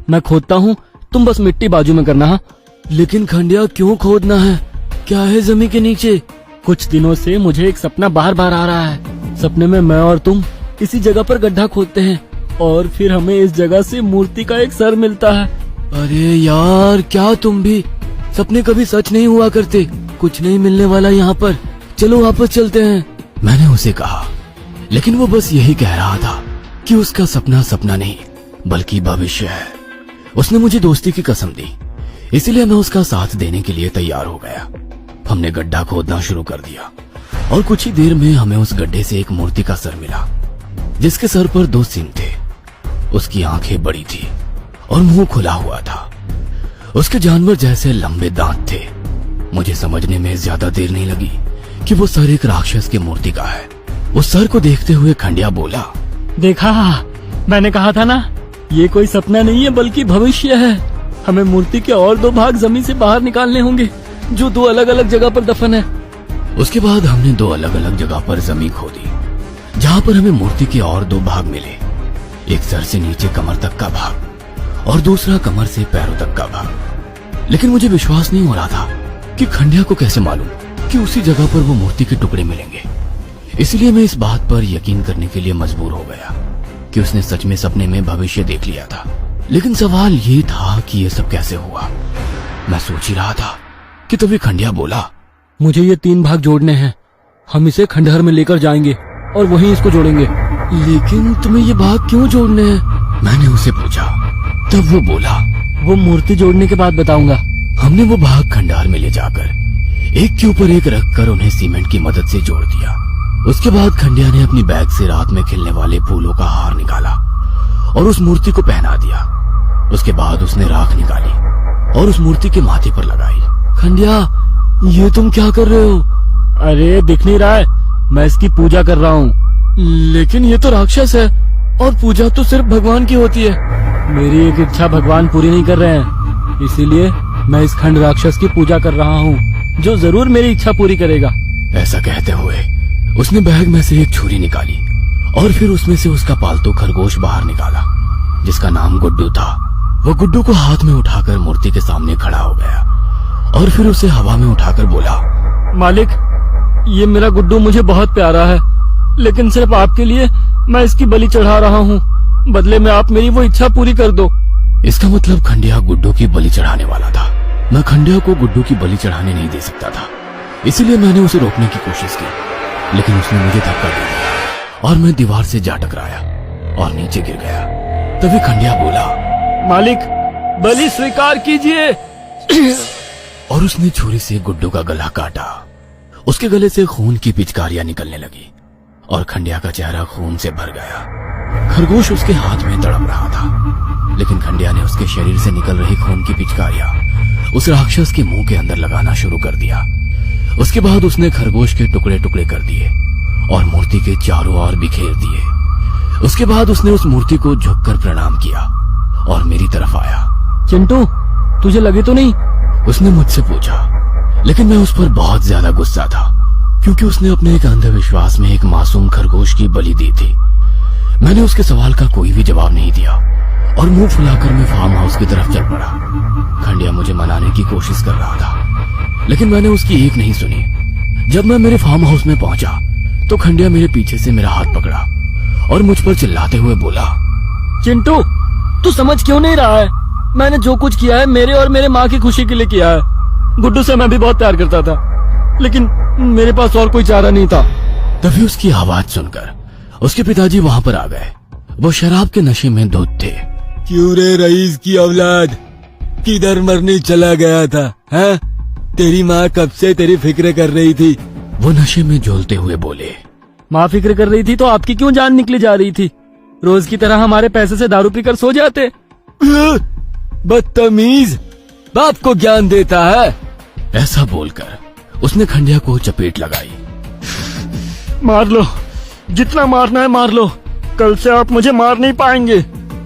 मैं खोदता हूँ, तुम बस मिट्टी बाजू में करना। हाँ? लेकिन खंडिया क्यों खोदना है? क्या है जमीन के नीचे? कुछ दिनों से मुझे एक सपना बार बार आ रहा है। सपने में मैं और तुम इसी जगह पर गड्ढा खोदते हैं और फिर हमें इस जगह से मूर्ति का एक सर मिलता है। अरे यार, क्या तुम भी? सपने कभी सच नहीं हुआ करते। कुछ नहीं मिलने वाला यहाँ पर, चलो वापस चलते हैं। मैंने उसे कहा, लेकिन वो बस यही कह रहा था कि उसका सपना सपना नहीं बल्कि भविष्य है। उसने मुझे दोस्ती की कसम दी, इसीलिए मैं उसका साथ देने के लिए तैयार हो गया। हमने गड्ढा खोदना शुरू कर दिया और कुछ ही देर में हमें उस गड्ढे से एक मूर्ति का सर मिला, जिसके सर पर 2 सींग थे। उसकी आंखें बड़ी थी और मुंह खुला हुआ था। उसके जानवर जैसे लंबे दांत थे। मुझे समझने में ज्यादा देर नहीं लगी कि वो सर एक राक्षस की मूर्ति का है। उस सर को देखते हुए खंडिया बोला, देखा, मैंने कहा था ना, ये कोई सपना नहीं है बल्कि भविष्य है। हमें मूर्ति के और 2 भाग जमीन से बाहर निकालने होंगे, जो 2 अलग अलग जगह पर दफन है। उसके बाद हमने 2 अलग अलग जगह पर जमीन खोदी, जहाँ पर हमें मूर्ति के और 2 भाग मिले। एक सर से नीचे कमर तक का भाग और दूसरा कमर से पैरों तक का भाग। लेकिन मुझे विश्वास नहीं हो रहा था कि खंडिया को कैसे मालूम कि उसी जगह पर वो मूर्ति के टुकड़े मिलेंगे। इसलिए मैं इस बात पर यकीन करने के लिए मजबूर हो गया कि उसने सच में सपने में भविष्य देख लिया था। लेकिन सवाल ये था कि ये सब कैसे हुआ। मैं सोच ही रहा था कि तभी खंडिया बोला, मुझे ये 3 भाग जोड़ने हैं। हम इसे खंडहर में लेकर जाएंगे और वहीं इसको जोड़ेंगे। लेकिन तुम्हें ये भाग क्यों जोड़ने हैं? मैंने उसे पूछा। तब वो बोला, वो मूर्ति जोड़ने के बाद बताऊंगा। हमने वो भाग खंडहर में ले जाकर एक के ऊपर एक रखकर उन्हें सीमेंट की मदद से जोड़ दिया। उसके बाद खंडिया ने अपनी बैग से रात में खिलने वाले फूलों का हार निकाला और उस मूर्ति को पहना दिया। उसके बाद उसने राख निकाली और उस मूर्ति के माथे पर लगाई। खंडिया, ये तुम क्या कर रहे हो? अरे दिख नहीं रहा है, मैं इसकी पूजा कर रहा हूँ। लेकिन ये तो राक्षस है और पूजा तो सिर्फ भगवान की होती है। मेरी एक इच्छा भगवान पूरी नहीं कर रहे हैं, इसीलिए मैं इस खंड राक्षस की पूजा कर रहा हूँ, जो जरूर मेरी इच्छा पूरी करेगा। ऐसा कहते हुए उसने बैग में से एक छुरी निकाली और फिर उसमें से उसका पालतू खरगोश बाहर निकाला, जिसका नाम गुड्डू था। वो गुड्डू को हाथ में उठाकर मूर्ति के सामने खड़ा हो गया और फिर उसे हवा में उठाकर बोला, मालिक, ये मेरा गुड्डू मुझे बहुत प्यारा है, लेकिन सिर्फ आपके लिए मैं इसकी बलि चढ़ा रहा हूँ। बदले में आप मेरी वो इच्छा पूरी कर दो। इसका मतलब खंडिया गुड्डू की बलि चढ़ाने वाला था। मैं खंडिया को गुड्डू की बलि चढ़ाने नहीं दे सकता था, इसीलिए मैंने उसे रोकने की कोशिश की, लेकिन उसने मुझे धक्का दे दिया और मैं दीवार से जा टकराया और नीचे गिर गया। तभी खंडिया बोला, मालिक, बलि स्वीकार कीजिए। और उसने छुरी से गुड्डू का गला काटा। उसके गले से खून की पिचकारियां निकलने लगी और खंडिया का चेहरा खून से भर गया। खरगोश उसके हाथ में तड़प रहा था, लेकिन खंडिया ने उसके शरीर से निकल रही खून की पिचकारियां उस राक्षस के मुंह के अंदर लगाना शुरू कर दिया। उसके बाद उसने खरगोश के टुकड़े टुकड़े कर दिए और मूर्ति के चारों ओर बिखेर दिए। उसके बाद उसने उस मूर्ति को झुककर प्रणाम किया और मेरी तरफ आया। चिंटू, तुझे लगे तो नहीं? उसने मुझसे पूछा, लेकिन मैं उस पर बहुत ज्यादा गुस्सा था, क्योंकि उसने अपने एक अंधविश्वास में एक मासूम खरगोश की बलि दी थी। मैंने उसके सवाल का कोई भी जवाब नहीं दिया और मुंह फुलाकर मैं फार्म हाउस की तरफ चल पड़ा। खंडिया मुझे मनाने की कोशिश कर रहा था, लेकिन मैंने उसकी एक नहीं सुनी। जब मैं मेरे फार्म हाउस में पहुंचा तो खंडिया मेरे पीछे से मेरा हाथ पकड़ा और मुझ पर चिल्लाते हुए बोला, चिंटू, तू समझ क्यों नहीं रहा है? मैंने जो कुछ किया है मेरे और मेरे माँ की खुशी के लिए किया है। गुड्डू से मैं भी बहुत प्यार करता था, लेकिन मेरे पास और कोई चारा नहीं था। तभी उसकी आवाज सुनकर उसके पिताजी वहाँ पर आ गए। वो शराब के नशे में धुत थे। क्यों रे रईस की औलाद, किधर मरने चला गया था? हैं? तेरी माँ कब से तेरी फिक्र कर रही थी। वो नशे में झोलते हुए बोले, माँ फिक्र कर रही थी तो आपकी क्यों जान निकली जा रही थी? रोज की तरह हमारे पैसे से दारू पीकर सो जाते। बदतमीज, बाप को ज्ञान देता है। ऐसा बोलकर उसने खंडिया को चपेट लगाई। मार लो, जितना मारना है मार लो, कल से आप मुझे मार नहीं पाएंगे।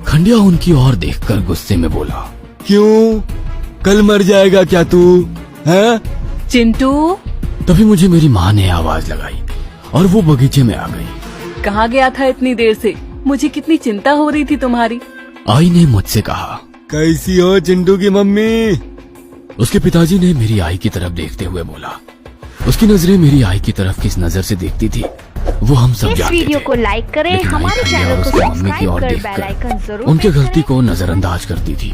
खंडिया उनकी ओर देखकर गुस्से में बोला, क्यों, कल मर जाएगा क्या तू? हैं? चिंटू, तभी मुझे मेरी माँ ने आवाज लगाई और वो बगीचे में आ गई। कहाँ गया था इतनी देर से? मुझे कितनी चिंता हो रही थी तुम्हारी। आई ने मुझसे कहा, कैसी हो चिंटू की मम्मी? उसके पिताजी ने मेरी आई की तरफ देखते हुए बोला। उसकी नजरें मेरी आई की तरफ किस नजर से देखती थी वो हम सब इस जानते वीडियो थे। को लाइक करें, लेकिन आई हमारे खड़िया चैनल और को उसकी मम्मी की सब्सक्राइब ओर कर बेल देखकर आइकन जरूर उनके प्रेस गलती करें। को नजरअंदाज करती थी।